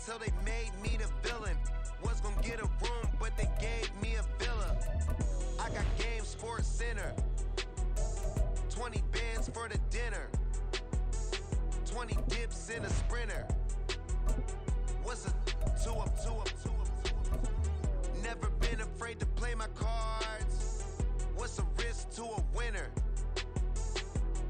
till they made me the villain. Was gonna get a room, but they gave me a villa. I got Game Sports Center. 20 bands for the dinner. 20 dips in a sprinter. What's a 2 up, 2 up, 2 up, 2 up? Never been afraid to play my cards. What's a risk to a winner?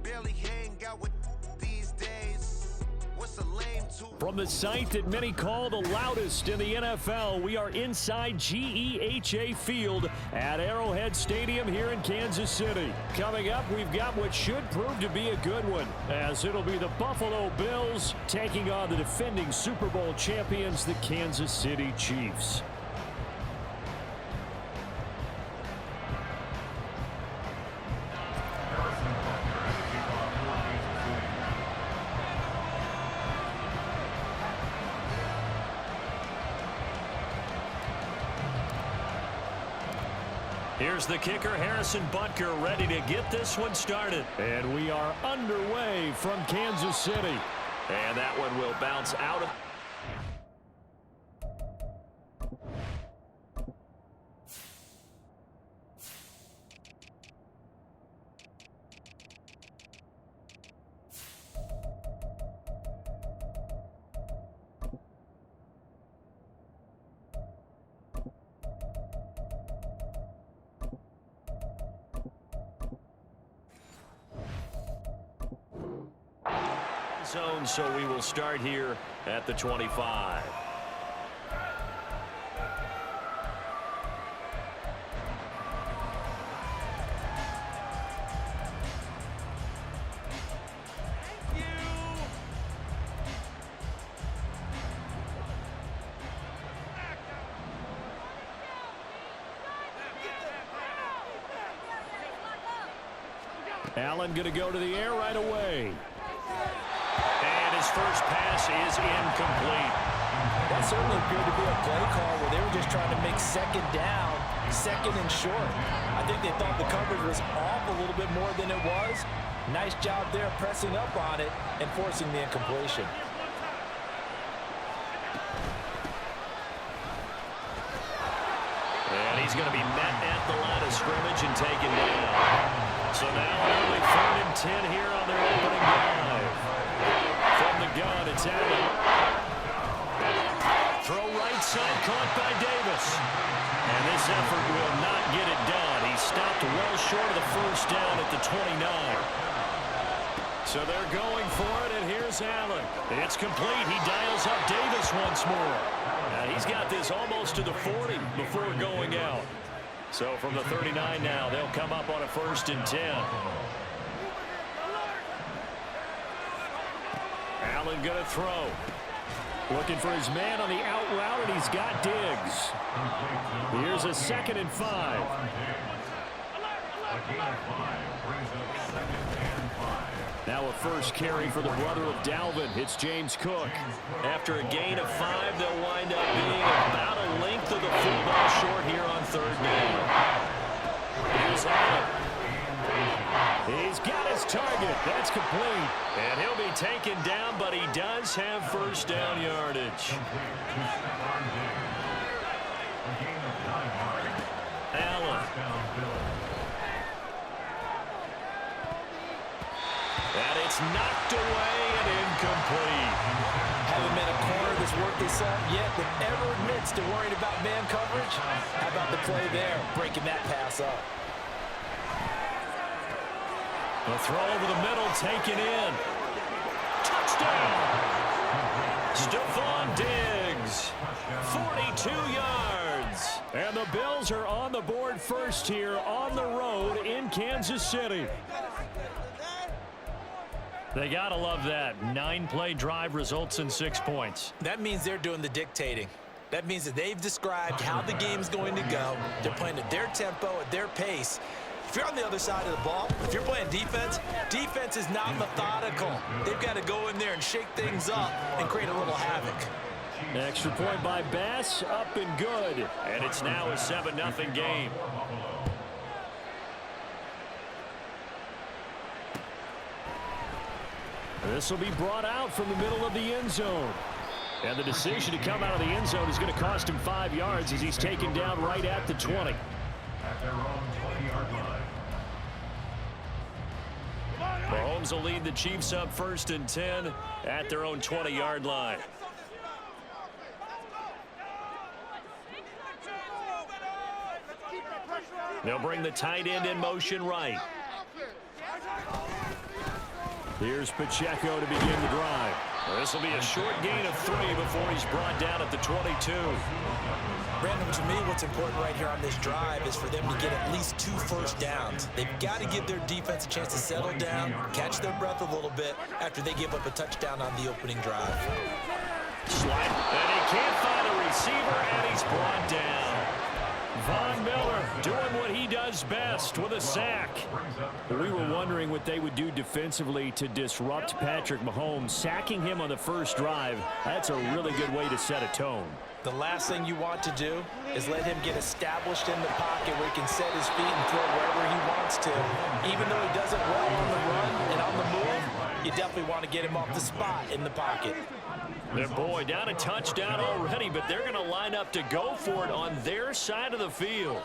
Barely hang out with these days. What's a lame to... From the site that many call the loudest in the NFL, we are inside GEHA Field at Arrowhead Stadium here in Kansas City. Coming up, we've got what should prove to be a good one, as it'll be the Buffalo Bills taking on the defending Super Bowl champions, the Kansas City Chiefs. Here's the kicker, Harrison Butker, ready to get this one started. And we are underway from Kansas City. And that one will bounce out of... zone, so we will start here at the 25. Allen going to go to the air right away. And his first pass is incomplete. That certainly appeared to be a play call where they were just trying to make second down, second and short. I think they thought the coverage was off a little bit more than it was. Nice job there pressing up on it and forcing the incompletion. And he's going to be met at the line of scrimmage and taken down. So now only 3rd and 10 here on their opening drive. From the gun, it's Allen. Throw right side, caught by Davis. And this effort will not get it done. He stopped well short of the first down at the 29. So they're going for it, and here's Allen. It's complete. He dials up Davis once more. Now he's got this almost to the 40 before going out. So from the 39 now, they'll come up on a 1st and 10. Allen going to throw. Looking for his man on the out route, and he's got Diggs. Here's a 2nd and 5. Now a first carry for the brother of Dalvin. It's James Cook. After a gain of 5, they'll wind up being about a length of the football short here on 3rd down. Here's Allen. He's got his target. That's complete. And he'll be taken down, but he does have first down yardage. Allen. And it's knocked away and incomplete. Haven't met a corner that's worked this out yet that ever admits to worrying about man coverage. How about the play there, breaking that pass up? The throw over the middle, taken in. Touchdown! Stephon Diggs, 42 yards. And the Bills are on the board first here on the road in Kansas City. They got to love that. 9-play drive results in 6 points. That means they're doing the dictating. That means that they've described how the game's going to go. They're playing at their tempo, at their pace. If you're on the other side of the ball, if you're playing defense, defense is not methodical. They've got to go in there and shake things up and create a little havoc. Extra point by Bass, up and good. And it's now a 7-0 game. This will be brought out from the middle of the end zone. And the decision to come out of the end zone is going to cost him 5 yards as he's taken down right at the 20. At their own 20-yard line. Mahomes will lead the Chiefs up 1st and 10 at their own 20-yard line. They'll bring the tight end in motion right. Here's Pacheco to begin the drive. This will be a short gain of 3 before he's brought down at the 22. Brandon, to me, what's important right here on this drive is for them to get at least 2 first downs. They've got to give their defense a chance to settle down, catch their breath a little bit after they give up a touchdown on the opening drive. Slide, and he can't find a receiver, and he's brought down. Von Miller doing what he does best with a sack. We were wondering what they would do defensively to disrupt Patrick Mahomes. Sacking him on the first drive, that's a really good way to set a tone. The last thing you want to do is let him get established in the pocket where he can set his feet and throw wherever he wants to. Even though he does it well on the run and on the move, you definitely want to get him off the spot in the pocket. Their boy down a touchdown already, but they're going to line up to go for it on their side of the field.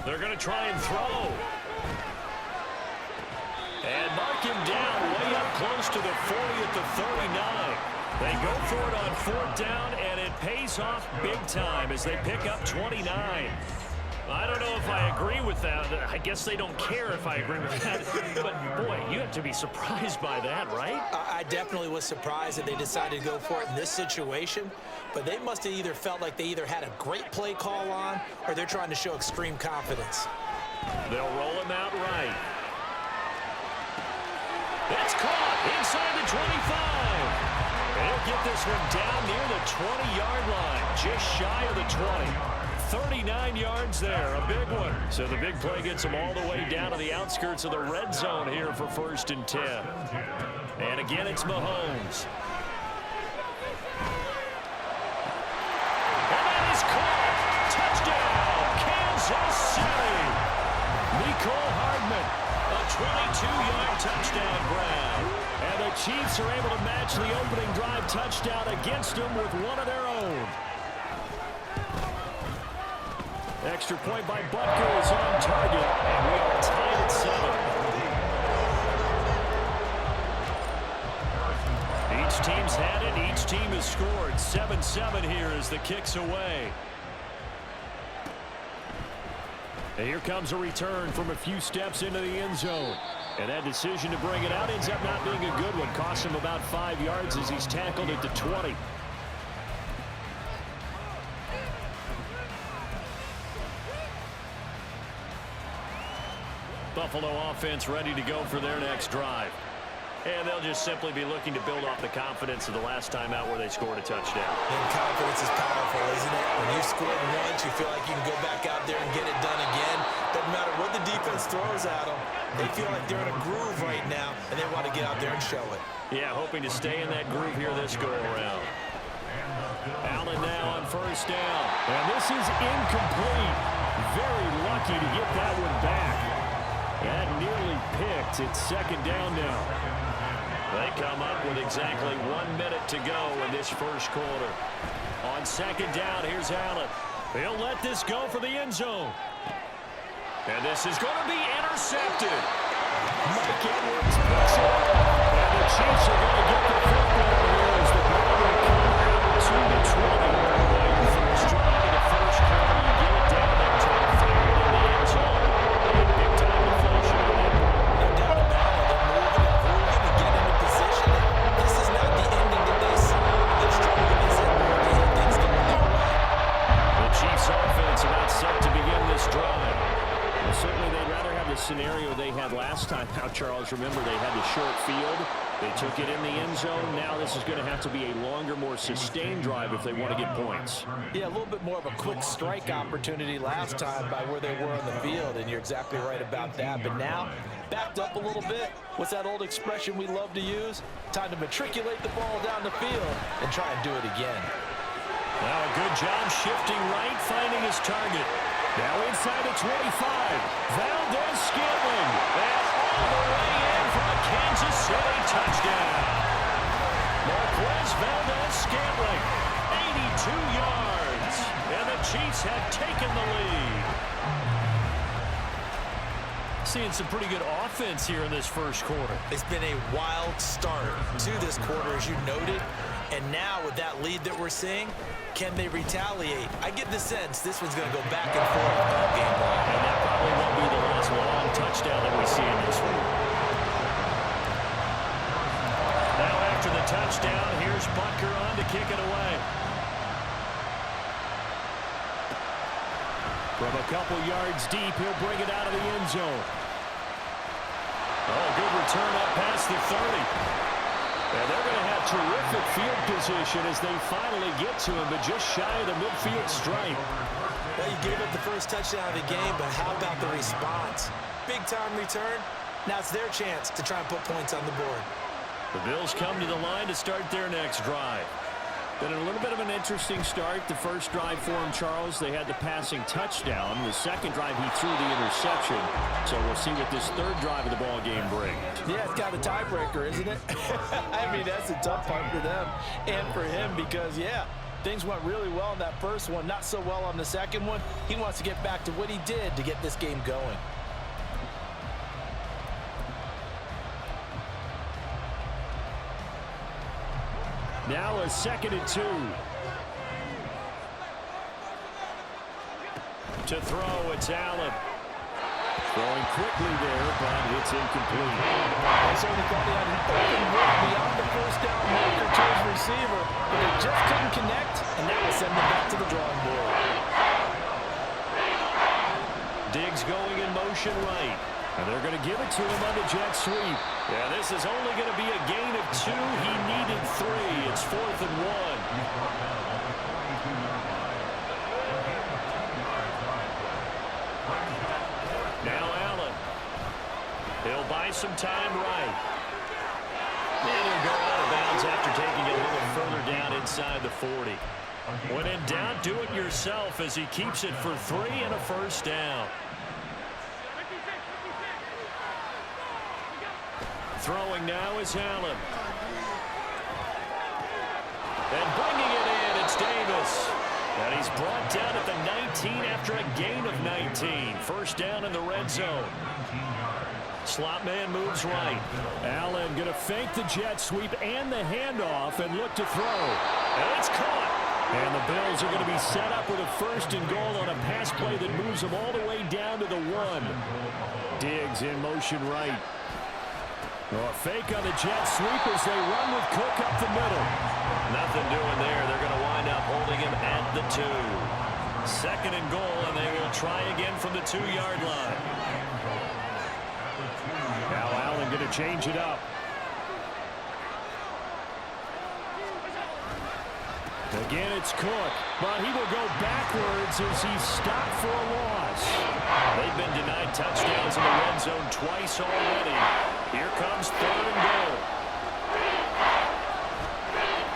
They're going to try and throw. And mark him down way up close to the 40 at the 39. They go for it on 4th down, and it pays off big time as they pick up 29. I don't know if I agree with that. I guess they don't care if I agree with that. But, boy, you have to be surprised by that, right? I definitely was surprised that they decided to go for it in this situation. But they must have either felt like they either had a great play call on or they're trying to show extreme confidence. They'll roll him out right. That's caught inside the 25. They'll get this one down near the 20-yard line, just shy of the 20. 39 yards there, a big one. So the big play gets them all the way down to the outskirts of the red zone here for 1st and 10. And again, it's Mahomes. And that is caught. Touchdown, Kansas City. Nicole Hardman, a 22-yard touchdown grab. And the Chiefs are able to match the opening drive touchdown against them with one of their own. Extra point by Butker is on target, and we are tied at 7. Each team's had it. Each team has scored. 7-7 here as the kick's away. And here comes a return from a few steps into the end zone. And that decision to bring it out ends up not being a good one. Costs him about 5 yards as he's tackled at the 20. Buffalo offense ready to go for their next drive. And they'll just simply be looking to build off the confidence of the last time out where they scored a touchdown. And confidence is powerful, isn't it? When you scored once, you feel like you can go back out there and get it done again. Doesn't matter what the defense throws at them. They feel like they're in a groove right now, and they want to get out there and show it. Yeah, hoping to stay in that groove here this go-around. Allen now on 1st down. And this is incomplete. Very lucky to get that one back. That nearly picked. It's 2nd down now. They come up with exactly 1 minute to go in this first quarter. On 2nd down, here's Allen. He'll let this go for the end zone. And this is going to be intercepted. Mike Edwards picks it up. And the Chiefs are going to get the football here as the ball will come out to the 20. Your first drive in the first quarter, you get it down there to the 3 in the end zone. Big time deflation on it. No doubt about it. They're moving and grooving and getting into position. This is not the ending that they saw. They're struggling, is it? They have things going their way. The Chiefs offense about set to begin this drive. Well, certainly they'd rather have the scenario they had last time out, Charles. Remember, they had the short field. They took it in the end zone. Now this is going to have to be a longer, more sustained drive if they want to get points. Yeah, a little bit more of a quick strike opportunity last time by where they were on the field, and you're exactly right about that. But now, backed up a little bit. What's that old expression we love to use? Time to matriculate the ball down the field and try and do it again. Now a good job shifting right, finding his target. Now inside the 25. Valdez Scantling Chiefs have taken the lead. Seeing some pretty good offense here in this first quarter. It's been a wild start to this quarter, as you noted. And now with that lead that we're seeing, can they retaliate? I get the sense this one's going to go back and forth all game long. And that probably won't be the last long touchdown that we see in this one. Now after the touchdown, here's Butker on to kick it away. From a couple yards deep, he'll bring it out of the end zone. Oh, good return up past the 30. And they're going to have terrific field position as they finally get to him, but just shy of the midfield stripe. Well, you gave up the first touchdown of the game, but how about the response? Big-time return. Now it's their chance to try and put points on the board. The Bills come to the line to start their next drive. Been a little bit of an interesting start. The first drive for him, Charles, they had the passing touchdown. The second drive, he threw the interception. So we'll see what this third drive of the ball game brings. Yeah, it's got a tiebreaker, isn't it? I mean, that's a tough part for them and for him because, yeah, things went really well in that first one, not so well on the second one. He wants to get back to what he did to get this game going. Now a 2nd and 2. To throw, it's Allen. Throwing quickly there, but it's incomplete. They certainly thought he had an open look beyond the first down marker to his receiver, but they just couldn't connect, and that will send them back to the drawing board. Diggs going in motion right. And they're going to give it to him on the jet sweep. Yeah, this is only going to be a gain of 2. He needed 3. It's 4th and 1. Now Allen. He'll buy some time right. And he'll go out of bounds after taking it a little further down inside the 40. When in doubt, do it yourself as he keeps it for 3 and a first down. Throwing now is Allen. And bringing it in, it's Davis. And he's brought down at the 19 after a gain of 19. First down in the red zone. Slot man moves right. Allen going to fake the jet sweep and the handoff and look to throw. And it's caught. And the Bills are going to be set up with a 1st and goal on a pass play that moves them all the way down to the 1. Diggs in motion right. A fake on the jet sweep as they run with Cook up the middle. Nothing doing there. They're going to wind up holding him at the 2. 2nd and goal, and they will try again from the 2-yard line. Now Allen going to change it up. Again, it's Cook, but he will go backwards as he's stopped for a loss. They've been denied touchdowns in the red zone twice already. Here comes 3rd and goal.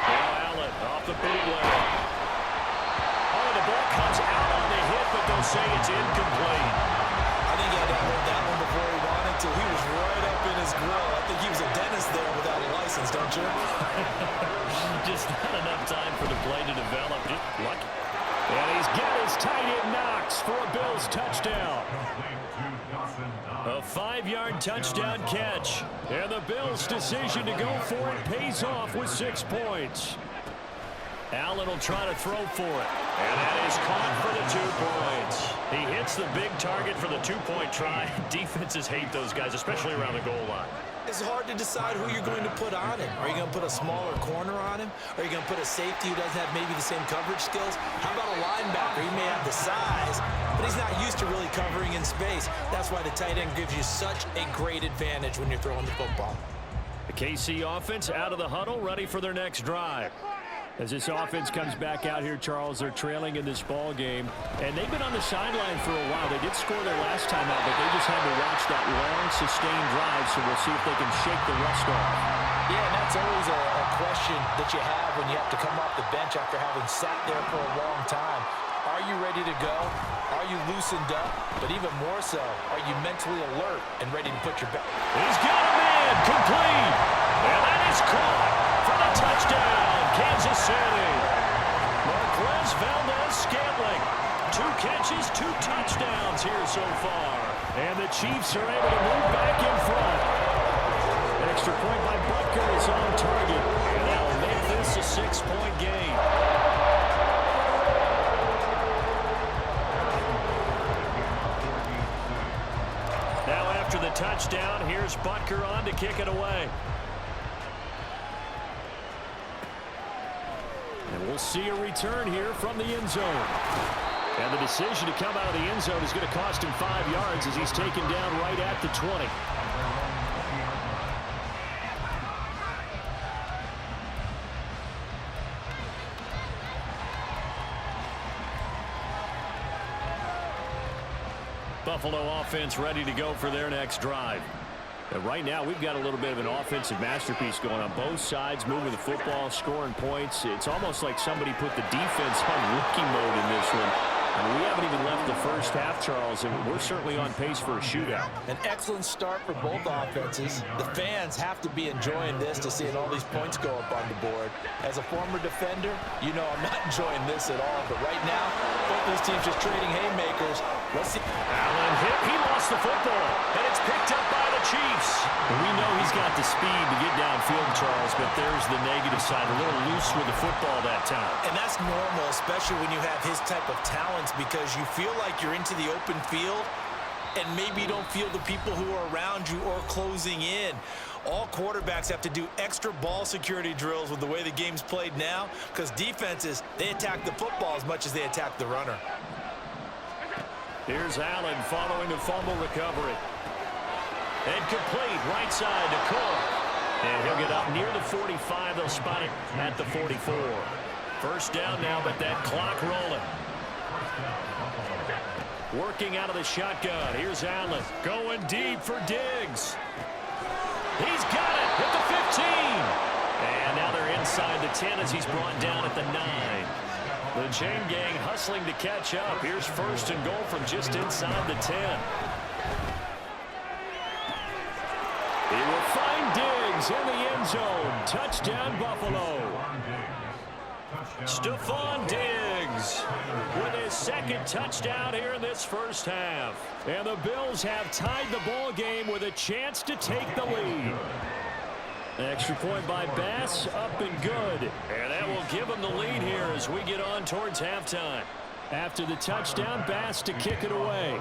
Now Allen off the bootleg. Oh, the ball comes out on the hit, but they'll say it's incomplete. I think he had to hold that one before he wanted to. He was right up in his grill. I think he was a dentist there without a license, don't you? Just not enough time for the play to develop. Just lucky. And he's got his tight end Knox for a Bills touchdown. A 5-yard touchdown catch. And the Bills' decision to go for it pays off with 6 points. Allen will try to throw for it. And that is caught for the 2 points. He hits the big target for the 2-point try. Defenses hate those guys, especially around the goal line. It's hard to decide who you're going to put on him. Are you going to put a smaller corner on him? Are you going to put a safety who doesn't have maybe the same coverage skills? How about a linebacker? He may have the size, but he's not used to really covering in space. That's why the tight end gives you such a great advantage when you're throwing the football. The KC offense out of the huddle, ready for their next drive. As this offense comes back out here, Charles, they're trailing in this ball game. And they've been on the sideline for a while. They did score their last time out, but they just had to watch that long, sustained drive, so we'll see if they can shake the rust off. Yeah, and that's always a question that you have when you have to come off the bench after having sat there for a long time. Are you ready to go? Are you loosened up? But even more so, are you mentally alert and ready to put your back? He's got a man, complete. And that is caught for the touchdown, Kansas City. Mark Marquez Valdez-Scantling. 2 catches, 2 touchdowns here so far. And the Chiefs are able to move back in front. Extra point by Butker is on target. And that will make this a 6-point game. Now after the touchdown, here's Butker on to kick it away. And we'll see a return here from the end zone. And the decision to come out of the end zone is going to cost him 5 yards as he's taken down right at the 20. Buffalo offense ready to go for their next drive. And right now, we've got a little bit of an offensive masterpiece going on both sides, moving the football, scoring points. It's almost like somebody put the defense on rookie mode in this one. I mean, we haven't even left the first half, Charles, and we're certainly on pace for a shootout. An excellent start for both offenses. The fans have to be enjoying this to seeing all these points go up on the board. As a former defender, you know I'm not enjoying this at all. But right now, both these teams just trading haymakers. Let's see. Allen hit. He lost the football, and it's picked up by the Chiefs. And we know he's got the speed to get downfield, Charles, but there's the negative side. A little loose with the football that time. And that's normal, especially when you have his type of talents, because you feel like you're into the open field and maybe you don't feel the people who are around you or closing in. All quarterbacks have to do extra ball security drills with the way the game's played now, because defenses, they attack the football as much as they attack the runner. Here's Allen following the fumble recovery. And complete, right side to Cook. And he'll get up near the 45. They'll spot it at the 44. First down now, but that clock rolling. Working out of the shotgun. Here's Allen going deep for Diggs. He's got it at the 15. And now they're inside the 10 as he's brought down at the 9. The chain gang hustling to catch up. Here's first and goal from just inside the 10. He will find Diggs in the end zone. Touchdown, Buffalo. Stephon Diggs with his second touchdown here in this first half. And the Bills have tied the ball game with a chance to take the lead. Extra point by Bass, up and good. And that will give them the lead here as we get on towards halftime. After the touchdown, Bass to kick it away.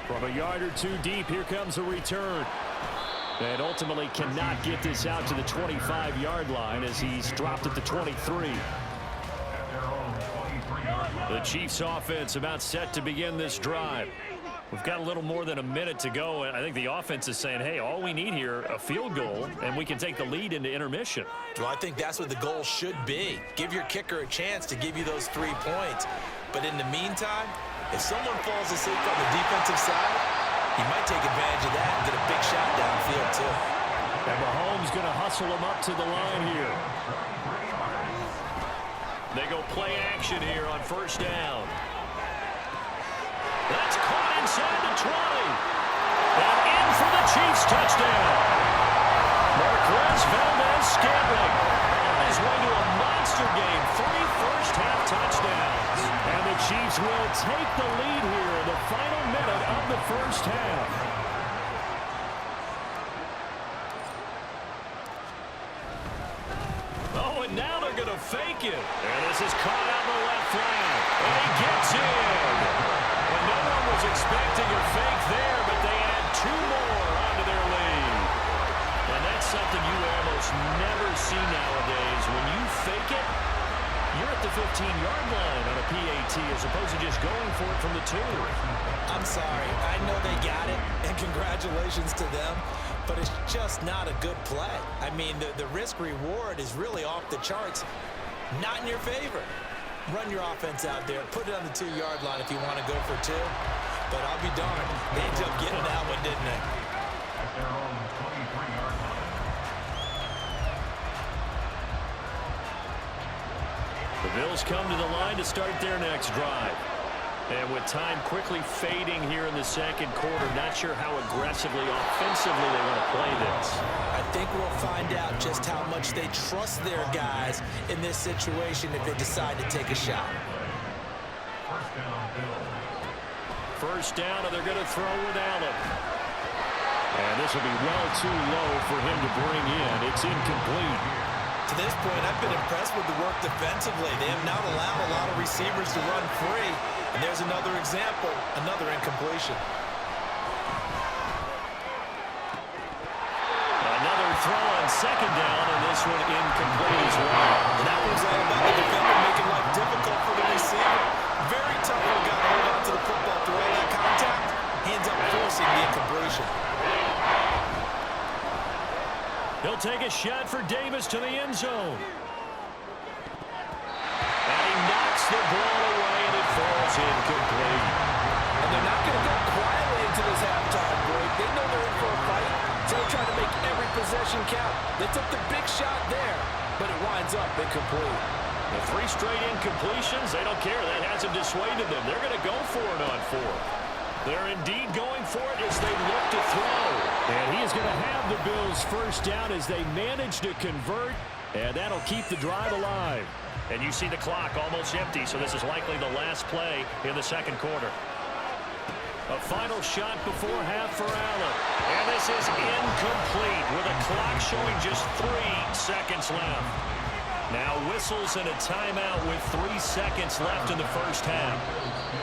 From a yard or two deep, here comes a return. And ultimately cannot get this out to the 25-yard line as he's dropped at the 23. The Chiefs offense about set to begin this drive. We've got a little more than a minute to go, and I think the offense is saying, hey, all we need here, a field goal, and we can take the lead into intermission. Well, I think that's what the goal should be. Give your kicker a chance to give you those 3 points. But in the meantime, if someone falls asleep on the defensive side, he might take advantage of that and get a big shot downfield, too. And Mahomes going to hustle him up to the line here. They go play action here on first down. That's caught inside the 20. And in for the Chiefs touchdown. Marquez Valdez-Scantling on his way to a monster game. 3 first-half touchdowns. And the Chiefs will take the lead here in the final minute of the first half. Oh, and now they're going to fake it. And this is caught out in the left flank. And he gets in. And no one was expecting a fake there, but they add 2 more onto their lead. And that's something you almost never see nowadays. When you fake it, you're at the 15-yard line on a PAT as opposed to just going for it from the 2. I'm sorry. I know they got it, and congratulations to them, but it's just not a good play. I mean, the risk-reward is really off the charts. Not in your favor. Run your offense out there. Put it on the 2-yard line if you want to go for 2. But I'll be darned. They ended up getting that one, didn't they? At their own 23-yard line. The Bills come to the line to start their next drive. And with time quickly fading here in the second quarter, not sure how aggressively, offensively they want to play this. I think we'll find out just how much they trust their guys in this situation if they decide to take a shot. First down, and they're going to throw with Allen. And this will be well too low for him to bring in. It's incomplete. To this point, I've been impressed with the work defensively. They have not allowed a lot of receivers to run free. And there's another example, another incompletion. Another throw on second down, and this one incomplete as well. And that was all about the defender making life difficult for the receiver. Very tough for a guy to hold on to the football through all that contact. He ends up forcing the incompletion. He'll take a shot for Davis to the end zone. And he knocks the ball away, and it falls incomplete. And they're not going to go quietly into this halftime break. They know they're in for a fight, so they're trying to make every possession count. They took the big shot there, but it winds up incomplete. The 3 straight incompletions, they don't care. That hasn't dissuaded them. They're going to go for it on 4. They're indeed going for it as they look to throw. And he is going to have the Bills first down as they manage to convert, and that'll keep the drive alive. And you see the clock almost empty, so this is likely the last play in the second quarter. A final shot before half for Allen. And this is incomplete with a clock showing just 3 seconds left. Now whistles and a timeout with 3 seconds left in the first half.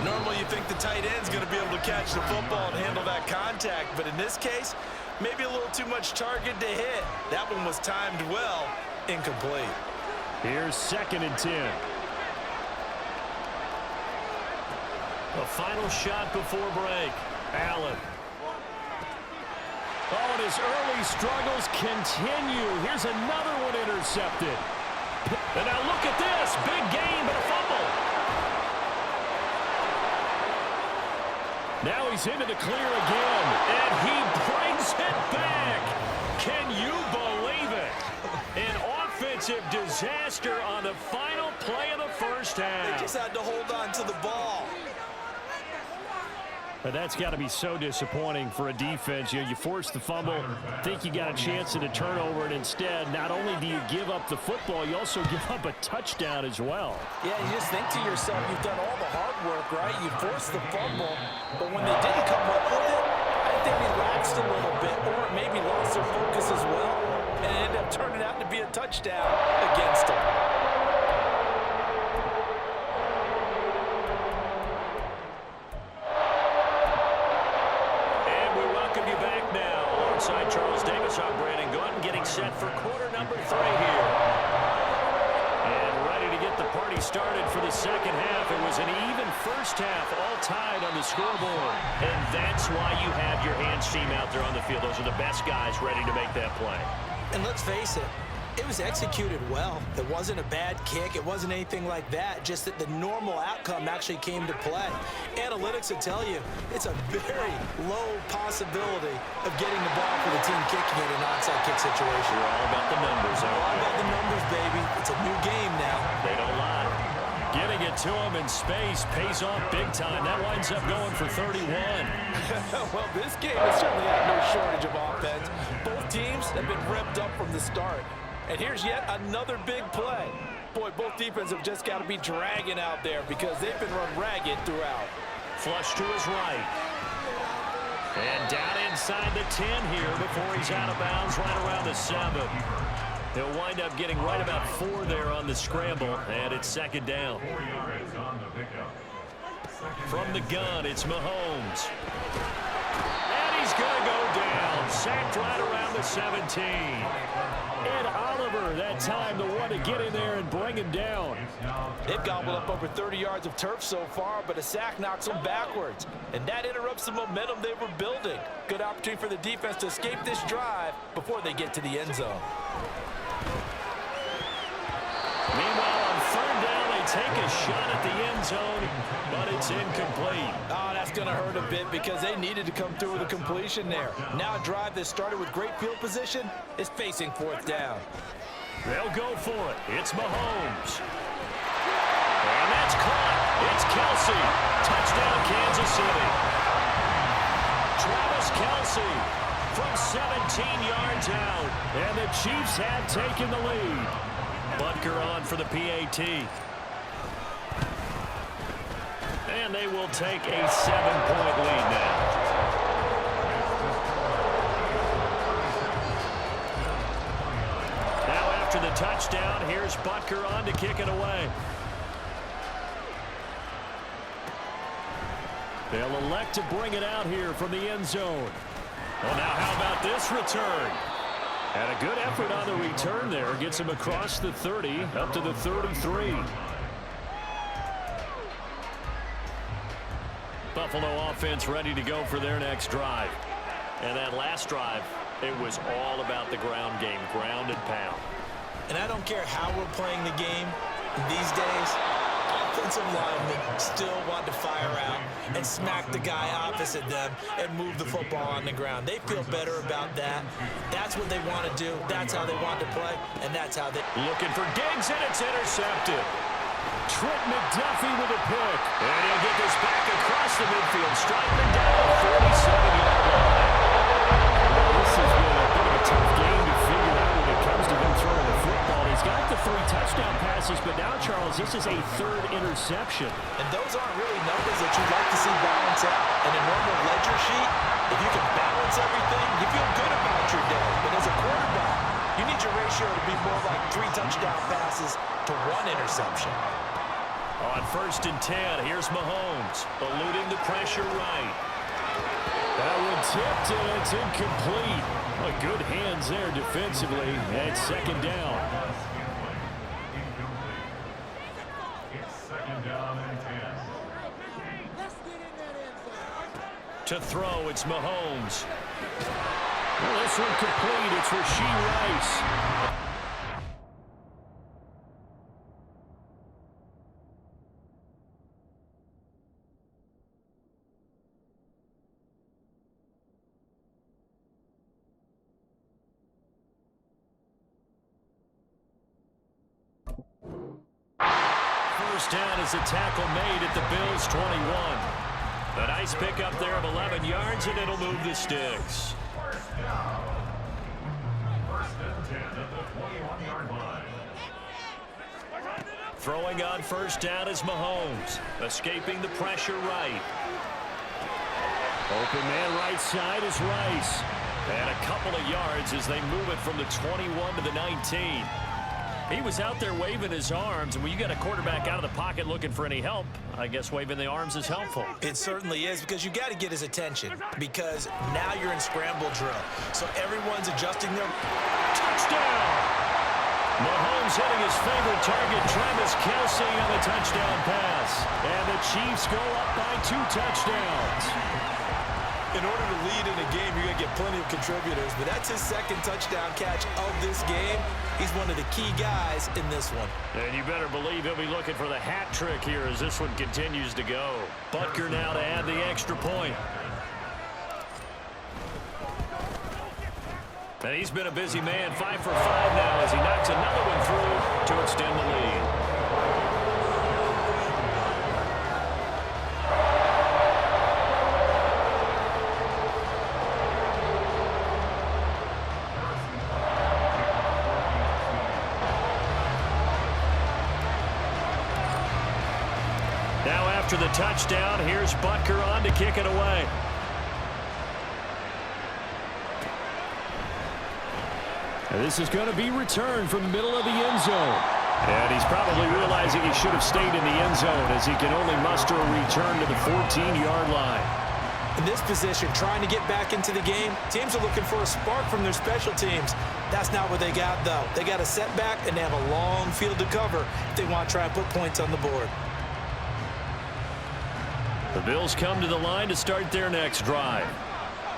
Normally you think the tight end's going to be able to catch the football and handle that contact, but in this case, maybe a little too much target to hit. That one was timed well, incomplete. Here's 2nd and 10. A final shot before break. Allen. Oh, and his early struggles continue. Here's another one intercepted. And now look at this. Big game, but a fumble. Now he's into the clear again, and he brings it back. Can you believe it? An offensive disaster on the final play of the first half. They just had to hold on to the ball. But that's got to be so disappointing for a defense. You force the fumble, think you got a chance at a turnover, and instead, not only do you give up the football, you also give up a touchdown as well. Yeah, you just think to yourself, you've done all the hard work, right? You forced the fumble, but when they didn't come up with it, I think they relaxed a little bit, or maybe lost their focus as well, and it ended up turning out to be a touchdown against them. Charles Davis, I'm Brandon Gordon, getting set for quarter number 3 here. And ready to get the party started for the second half. It was an even first half, all tied on the scoreboard. And that's why you have your hands team out there on the field. Those are the best guys ready to make that play. And let's face it, it was executed well. It wasn't a bad kick. It wasn't anything like that. Just that the normal outcome actually came to play. Analytics will tell you it's a very low possibility of getting the ball for the team kicking it in an onside kick situation. We're all about the numbers, aren't we? All about the numbers, baby. It's a new game now. They don't lie. Getting it to him in space pays off big time. That winds up going for 31. Well, this game has certainly had no shortage of offense. Both teams have been revved up from the start. And here's yet another big play. Boy, both defenses have just got to be dragging out there because they've been run ragged throughout. Flush to his right. And down inside the 10 here before he's out of bounds right around the 7. He'll wind up getting right about 4 there on the scramble, and it's second down. From the gun, it's Mahomes. And he's going to go down. Sacked right around the 17. And Oliver, that time, the one to get in there and bring him down. They've gobbled up over 30 yards of turf so far, but a sack knocks them backwards. And that interrupts the momentum they were building. Good opportunity for the defense to escape this drive before they get to the end zone. Meanwhile, on third down, they take a shot at the end zone, but it's incomplete. Oh, that's going to hurt a bit because they needed to come through with a completion there. Now a drive that started with great field position is facing fourth down. They'll go for it. It's Mahomes. And that's caught. It's Kelsey. Touchdown, Kansas City. Travis Kelsey from 17 yards out. And the Chiefs have taken the lead. Butker on for the PAT. And they will take a 7-point lead now. Now after the touchdown, here's Butker on to kick it away. They'll elect to bring it out here from the end zone. Well, now how about this return? And a good effort on the return there. Gets him across the 30, up to the 33. Buffalo offense ready to go for their next drive. And that last drive, it was all about the ground game, ground and pound. And I don't care how we're playing the game these days, offensive linemen still want to fire out and smack the guy opposite them and move the football on the ground. They feel better about that. That's what they want to do. That's how they want to play, and that's how they... Looking for Diggs, and it's intercepted. Trent McDuffie with a pick. And he'll get this back across the midfield, striking down the 47-yard line. Well, this has been a bit of a tough game to figure out when it comes to him throwing the football. He's got the 3 touchdown passes, but now, Charles, this is a 3rd interception. And those aren't really numbers that you'd like to see balance out. In a normal ledger sheet, if you can balance everything, you feel good about your day. But as a quarterback, you need your ratio to be more like 3 touchdown passes to 1 interception. On 1st and 10, here's Mahomes, eluding the pressure right. That one tipped, and it's incomplete. Well, good hands there defensively, and 2nd down. It's 2nd down and 10. To throw, it's Mahomes. Well, this one complete. It's Rashee Rice. First down is a tackle made at the Bills' 21. A nice pickup there of 11 yards, and it'll move the sticks. First down. 1st and 10 at the 21-yard line. Throwing on 1st down is Mahomes, escaping the pressure right. Open man right side is Rice. And a couple of yards as they move it from the 21 to the 19. He was out there waving his arms, and when you got a quarterback out of the pocket looking for any help, I guess waving the arms is helpful. It certainly is, because you got to get his attention, because now you're in scramble drill. So everyone's adjusting their... Touchdown! Mahomes hitting his favorite target, Travis Kelsey, on the touchdown pass. And the Chiefs go up by 2 touchdowns. In order to lead in a game, you're going to get plenty of contributors, but that's his 2nd touchdown catch of this game. He's one of the key guys in this one. And you better believe he'll be looking for the hat trick here as this one continues to go. Butker now to add the extra point. And he's been a busy man, 5 for 5 now as he knocks another one through to extend the lead. Now after the touchdown, here's Butker on to kick it away. And this is going to be returned from the middle of the end zone. And he's probably realizing he should have stayed in the end zone as he can only muster a return to the 14-yard line. In this position, trying to get back into the game, teams are looking for a spark from their special teams. That's not what they got, though. They got a setback, and they have a long field to cover if they want to try and put points on the board. The Bills come to the line to start their next drive.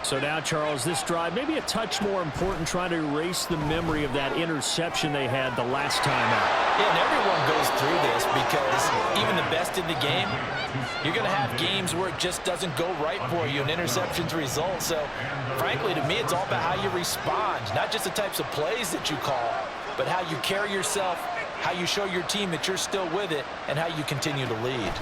So now, Charles, this drive maybe a touch more important, trying to erase the memory of that interception they had the last time out. Yeah, and everyone goes through this because even the best in the game, you're going to have games where it just doesn't go right for you and interceptions result. So, frankly, to me, it's all about how you respond, not just the types of plays that you call, but how you carry yourself, how you show your team that you're still with it, and how you continue to lead.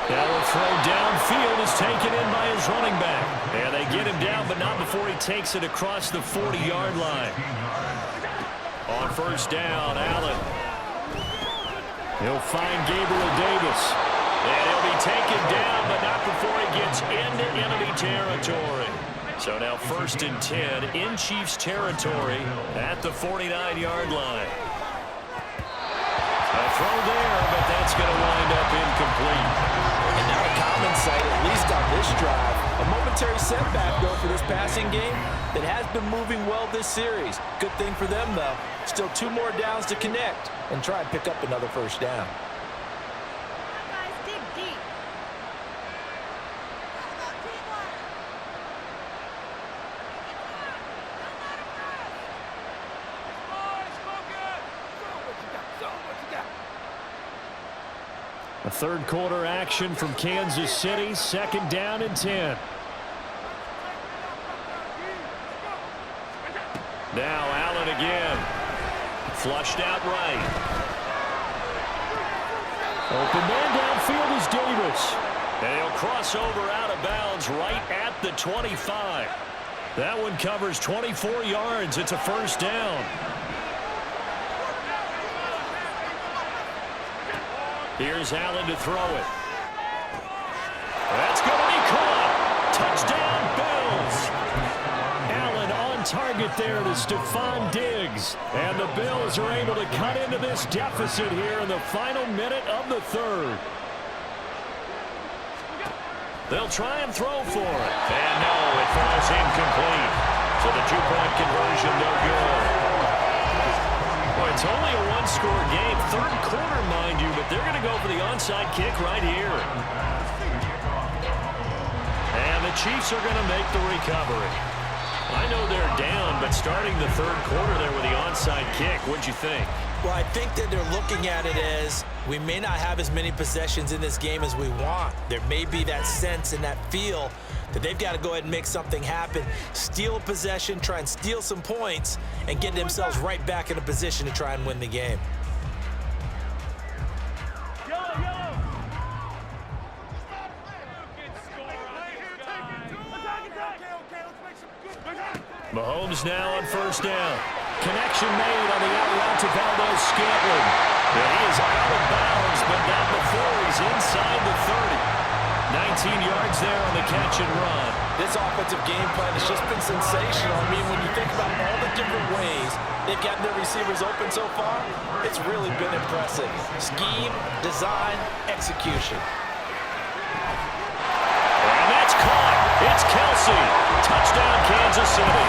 Now a throw downfield is taken in by his running back. And they get him down, but not before he takes it across the 40-yard line. On first down, Allen. He'll find Gabriel Davis. And he'll be taken down, but not before he gets into enemy territory. So now 1st and 10 in Chiefs territory at the 49-yard line. A throw there, but that's going to wind up incomplete. And now a common sight, at least on this drive. A momentary setback, though, for this passing game that has been moving well this series. Good thing for them, though. Still 2 more downs to connect and try and pick up another first down. A third quarter action from Kansas City, 2nd down and 10. Now Allen again. Flushed out right. Open man downfield is Davis. And he'll cross over out of bounds right at the 25. That one covers 24 yards. It's a first down. Here's Allen to throw it. That's going to be caught. Touchdown, Bills. Allen on target there to Stephon Diggs. And the Bills are able to cut into this deficit here in the final minute of the 3rd. They'll try and throw for it. And no, it falls incomplete. So the 2-point conversion no good. Well, it's only a 1-score game, 3rd quarter, mind you, but they're going to go for the onside kick right here. And the Chiefs are going to make the recovery. I know they're down, but starting the 3rd quarter there with the onside kick, what'd you think? Well, I think that they're looking at it as we may not have as many possessions in this game as we want. There may be that sense and that feel that they've got to go ahead and make something happen, steal a possession, try and steal some points, and get themselves right back in a position to try and win the game. Mahomes now on first down. Connection made on the out route to Valdes-Scantling. And he is out of bounds, but not before he's inside the 30. 19 yards there on the catch and run. This offensive game plan has just been sensational. I mean, when you think about all the different ways they've gotten their receivers open so far, it's really been impressive. Scheme, design, execution. And that's caught. It's Kelsey. Touchdown, Kansas City.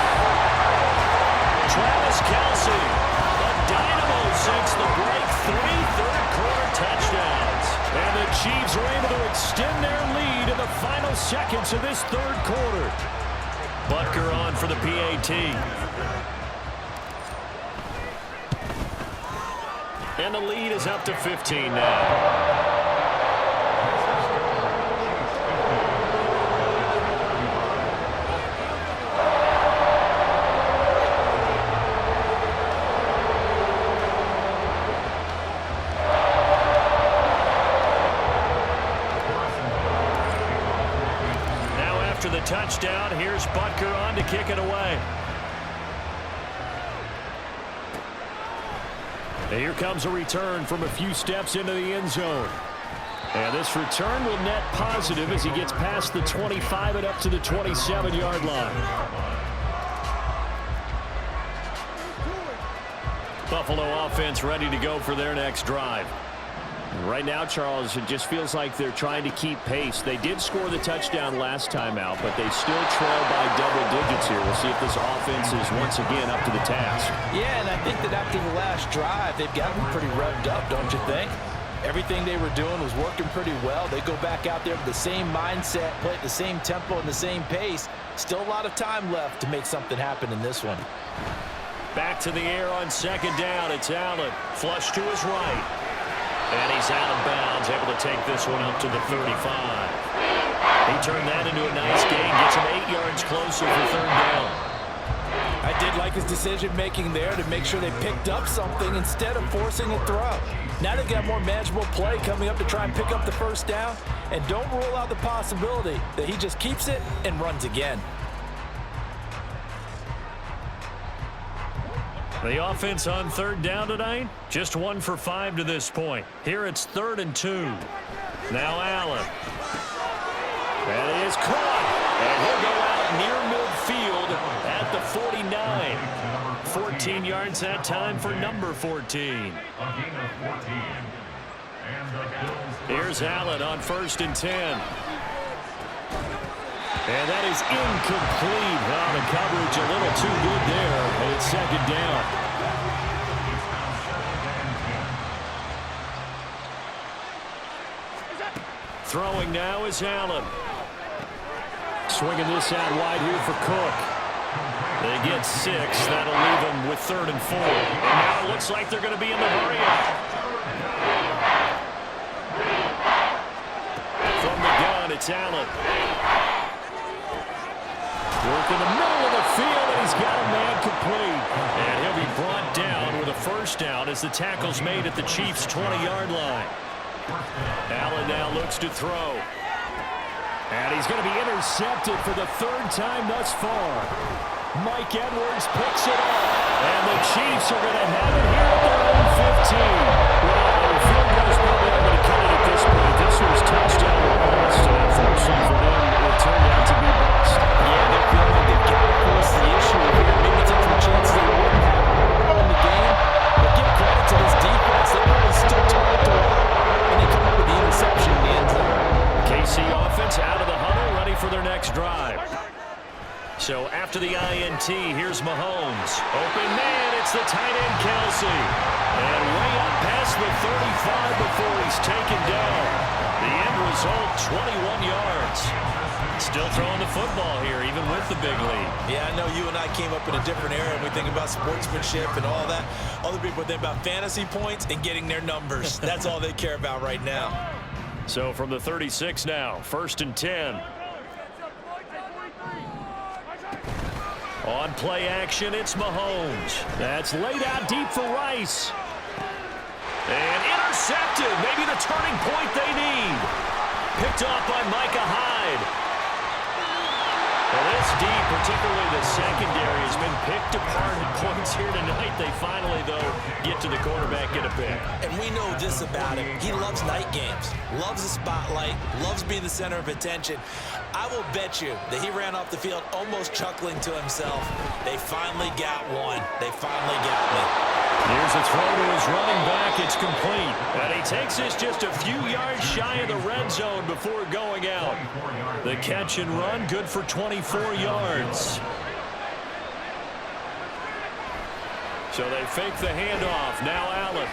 Travis Kelsey, a dynamo since the break. 3 third-quarter touchdowns. And the Chiefs are able to extend their lead in the final seconds of this 3rd quarter. Butker on for the PAT. And the lead is up to 15 now. After the touchdown, here's Butker on to kick it away. And here comes a return from a few steps into the end zone. And this return will net positive as he gets past the 25 and up to the 27-yard line. Buffalo offense ready to go for their next drive. Right now, Charles, it just feels like they're trying to keep pace. They did score the touchdown last time out, but they still trail by double digits here. We'll see if this offense is once again up to the task. Yeah, and I think that after the last drive, they've gotten pretty revved up, don't you think? Everything they were doing was working pretty well. They go back out there with the same mindset, play at the same tempo and the same pace. Still a lot of time left to make something happen in this one. Back to the air on 2nd down. It's Allen. Flush to his right. And he's out of bounds, able to take this one up to the 35. He turned that into a nice gain, gets him 8 yards closer for 3rd down. I did like his decision-making there to make sure they picked up something instead of forcing a throw. Now they got more manageable play coming up to try and pick up the first down, and don't rule out the possibility that he just keeps it and runs again. The offense on third down tonight, just 1 for 5 to this point. Here it's 3rd and 2. Now Allen. That is caught. And he'll go out near midfield at the 49. 14 yards that time for number 14. Here's Allen on 1st and 10. And that is incomplete. Well, the coverage a little too good there. And it's 2nd down. Throwing now is Allen. Swinging this out wide here for Cook. They get 6. That'll leave them with 3rd and 4. And now it looks like they're going to be in the hurry-up. From the gun, it's Allen. Work in the middle of the field, and he's got a man complete. And he'll be brought down with a 1st down as the tackle's made at the Chiefs' 20-yard line. Allen now looks to throw. And he's going to be intercepted for the 3rd time thus far. Mike Edwards picks it up. And the Chiefs are going to have it here at their own 15. Well, the field goal's probably not going to cut it at this point. This was touchdown or bust. And unfortunately for them, it turned out to be bust. Yeah, they feel like they've got to force the issue here. Maybe take some chances they wouldn't have in the game. But give credit to this defense. They really stood tall to it. And they come up with the interception in the end zone. KC offense out of the huddle, ready for their next drive. So after the INT, here's Mahomes. Open man, it's the tight end Kelsey. And way up past the 35 before he's taken down. The end result, 21 yards. Still throwing the football here, even with the big lead. Yeah, I know you and I came up in a different era, and we think about sportsmanship and all that. Other people think about fantasy points and getting their numbers. That's all they care about right now. So from the 36 now, 1st and 10. On play action, it's Mahomes. That's laid out deep for Rice. And intercepted. Maybe the turning point they need. Picked off by Micah Hyde. Well, this deep, particularly the secondary, has been picked apart at points here tonight. They finally, though, get to the quarterback, get a pick. And we know this about him. He loves night games, loves the spotlight, loves being the center of attention. I will bet you that he ran off the field almost chuckling to himself. They finally got one. They finally got me. Here's a throw to his running back. It's complete. And he takes this just a few yards shy of the red zone before going out. The catch and run, good for 24 yards. So they fake the handoff. Now Allen.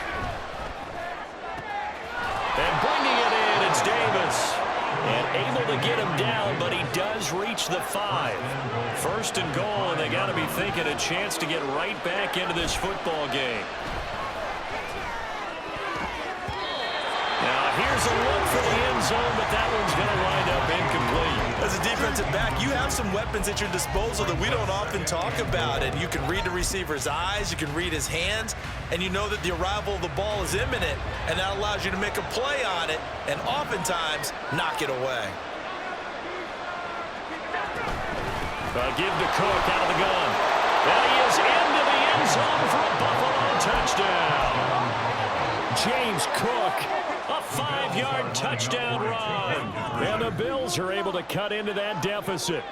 And bringing it in, it's Davis. And able to get him down, but he does reach the 5. 1st and goal, and they got to be thinking a chance to get right back into this football game. Now here's a look for the end zone, but that one's going to wind up incomplete. As a defensive back, you have some weapons at your disposal that we don't often talk about. And you can read the receiver's eyes, you can read his hands, and you know that the arrival of the ball is imminent, and that allows you to make a play on it and oftentimes knock it away. Give to Cook out of the gun. And he is into the end zone for a Buffalo touchdown. James Cook, a 5-yard touchdown run. And the Bills are able to cut into that deficit.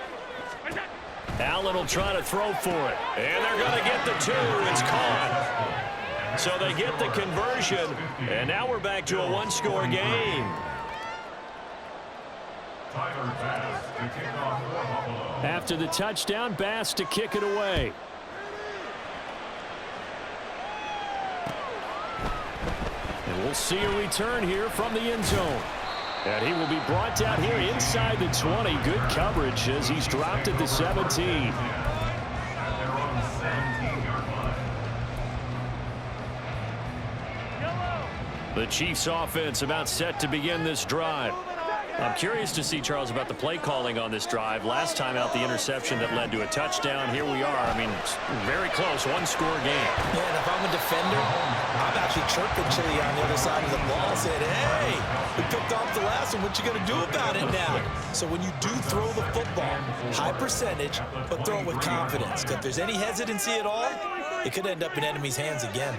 Allen will try to throw for it. And they're going to get the 2. It's caught. So they get the conversion. And now we're back to a 1-score game. After the touchdown, Bass to kick it away. And we'll see a return here from the end zone. And he will be brought down here inside the 20. Good coverage as he's dropped at the 17. The Chiefs offense about set to begin this drive. I'm curious to see, Charles, about the play calling on this drive. Last time out, the interception that led to a touchdown. Here we are. I mean, very close, one-score game. Yeah, and if I'm a defender, I'm actually chirping Chili on the other side of the ball and saying, hey, we picked off the last one. What you going to do about it now? So when you do throw the football, high percentage, but throw it with confidence. Because if there's any hesitancy at all, it could end up in enemy's hands again.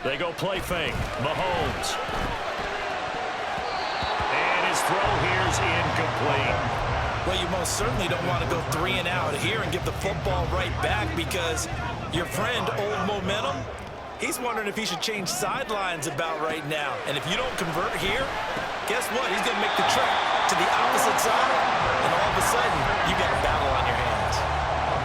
They go play fake. Mahomes. And his throw here's incomplete. Well, you most certainly don't want to go 3 and out here and give the football right back because your friend, Old Momentum, he's wondering if he should change sidelines about right now. And if you don't convert here, guess what? He's going to make the trek to the opposite side, and all of a sudden, you got a battle on your hands.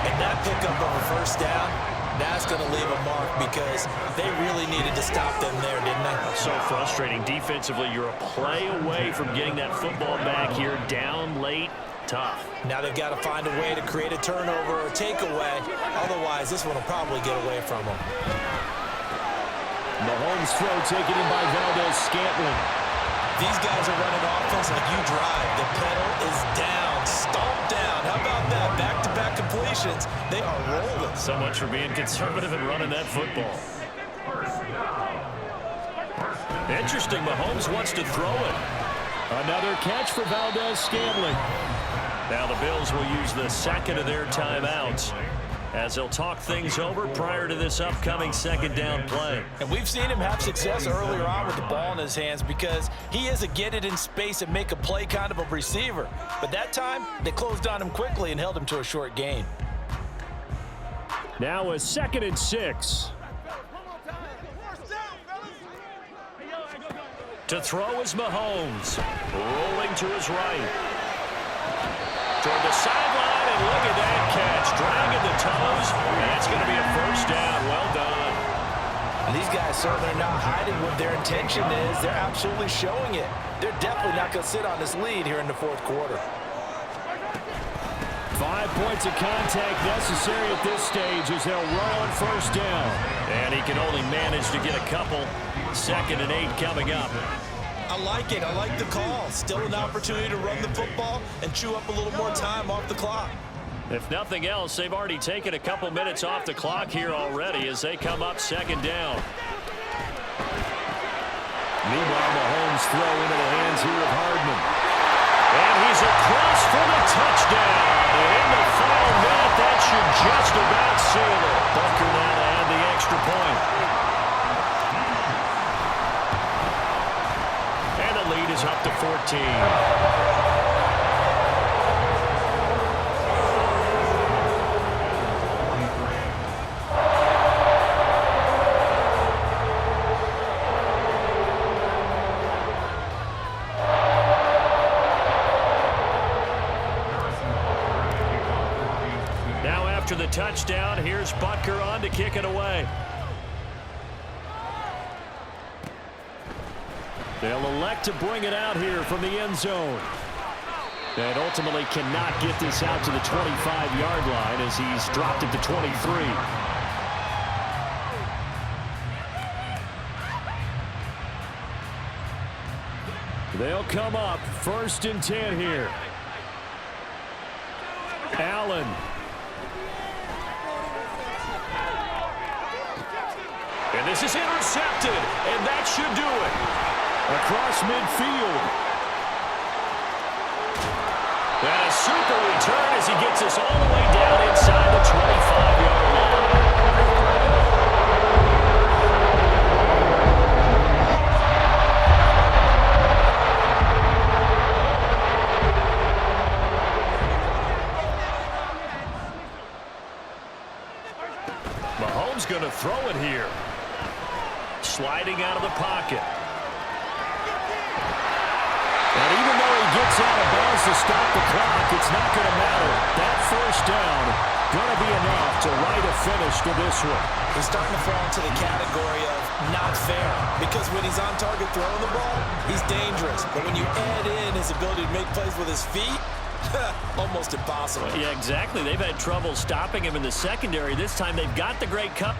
And that pickup of a first down, that's going to leave a mark because they really needed to stop them there, didn't they? So frustrating. Defensively, you're a play away from getting that football back here. Down late, tough. Now they've got to find a way to create a turnover or takeaway. Otherwise, this one will probably get away from them. Mahomes' throw taken in by Valdez-Scantling. These guys are running offense like you drive. The pedal is down, stomped down. How about that? Back-to-back completions. They are rolling. So much for being conservative and running that football. Interesting. Mahomes wants to throw it. Another catch for Valdez-Scantling. Now the Bills will use the second of their timeouts as they'll talk things over prior to this upcoming second down play. And we've seen him have success earlier on with the ball in his hands because he is a get it in space and make a play kind of a receiver. But that time, they closed on him quickly and held him to a short gain. Now a 2nd and 6. To throw is Mahomes. Rolling to his right. Toward the sideline, and look at that catch. Dragging the toes, and that's going to be a first down. Well done. And these guys certainly are not hiding what their intention is. They're absolutely showing it. They're definitely not going to sit on this lead here in the fourth quarter. 5 points of contact necessary at this stage as they'll run on first down. And he can only manage to get a couple. 2nd and 8 coming up. I like it. I like the call. Still an opportunity to run the football and chew up a little more time off the clock. If nothing else, they've already taken a couple minutes off the clock here already as they come up 2nd down. Meanwhile, Mahomes throw into the hands here of Hardman. And he's across for the touchdown. And in the final minute, that should just about seal it. Butker now to add the extra point. And the lead is up to 14. After the touchdown, here's Butker on to kick it away. They'll elect to bring it out here from the end zone. And ultimately cannot get this out to the 25-yard line as he's dropped it to 23. They'll come up 1st and 10 here. Allen. And this is intercepted, and that should do it. Across midfield. And a super return as he gets us all the way down inside the 25-yard line. Mahomes going to throw it here. Sliding out of the pocket. And even though he gets out of bounds to stop the clock, it's not going to matter. That first down going to be enough to write a finish to this one. He's starting to fall into the category of not fair because when he's on target throwing the ball, he's dangerous. But when you add in his ability to make plays with his feet, almost impossible. Yeah, exactly. They've had trouble stopping him in the secondary. This time they've got the great cut.